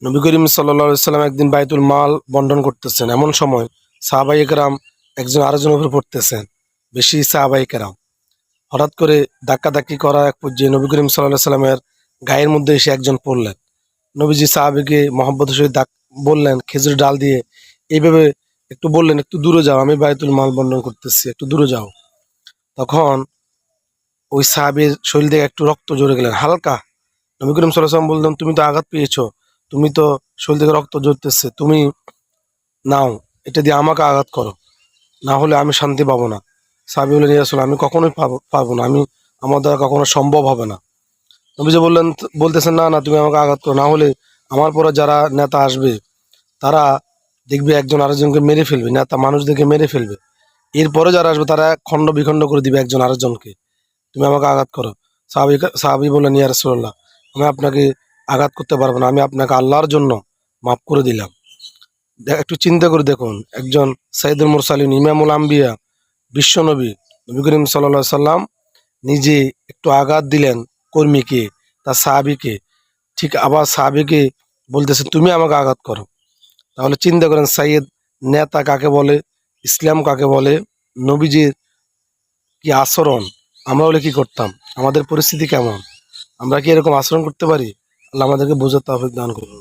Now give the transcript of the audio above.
নবী করিম সাল্লাল্লাহু আলাইহি সাল্লাম একদিন বাইতুল মাল বন্টন করতেছেন, এমন সময় সাহাবায়ে কেরাম একজন আরেকজনের উপর পড়তেছেন। বেশি সাহাবায়ে কেরাম হঠাৎ করে ধাক্কাধাক্কি করা এক পর্যায়ে নবী করিম সাল্লাল্লাহু আলাইহি সাল্লামের গায়ের মধ্যে এসে একজন পড়লেন। নবীজি সাহাবীকে মহব্বতের সহিত বললেন, খেজুর ডাল দিয়ে এইভাবে একটু বললেন, একটু দূরে যাও, আমি বাইতুল মাল বন্টন করতেছি, একটু দূরে যাও। তখন ওই সাহাবীর শরীর থেকে একটু রক্ত ঝরে গেলেন হালকা। নবী করিম সাল্লাল্লাহু আলাইহি সাল্লাম বললেন, তুমি তো আঘাত পেয়েছো, তুমি তো শরীর থেকে রক্ত ঝরতেছে, তুমি নাও, এটা দিয়ে আমাকে আঘাত করো, না হলে আমি শান্তি পাবো না। সাহাবী বললেন, ইয়া রাসূলুল্লাহ, আমি কখনোই পারবো না, আমার দ্বারা কখনো সম্ভব হবে না। নবীজি বলতেছেন, না না, তুমি আমাকে আঘাত করো, না হলে আমার পরে যারা নেতা আসবে তারা দেখবে একজন আরেকজনকে মেরে ফেলবে, নেতা মানুষদেরকে মেরে ফেলবে। এরপরে যারা আসবে তারা খণ্ড বিখণ্ড করে দিবে একজন আরেকজনকে, তুমি আমাকে আঘাত করো। সাহাবী বললেন, ইয়া রাসূলুল্লাহ, আমি আপনাকে আঘাত করতে পারবো না, আমি আপনাকে আল্লাহর জন্য মাফ করে দিলাম। একটু চিন্তা করে দেখুন, একজন সাইয়্যিদুল মুরসালিন, ইমামুল আম্বিয়া, বিশ্বনবী নবী করিম সাল্লাল্লাহু আলাইহি সাল্লাম নিজে একটু আঘাত দিলেন কর্মীকে, তার সাহাবীকে, ঠিক আবার সাহাবীকে বলতেছে তুমি আমাকে আঘাত করো। তাহলে চিন্তা করেন, সাইয়্যিদ নেতা কাকে বলে, ইসলাম কাকে বলে, নবীজির কি আচরণ, আমরা হলে কি করতাম, আমাদের পরিস্থিতি কেমন, আমরা কি এরকম আচরণ করতে পারি? আল্লাহ আমাদেরকে বোঝার তৌফিক দান করুন।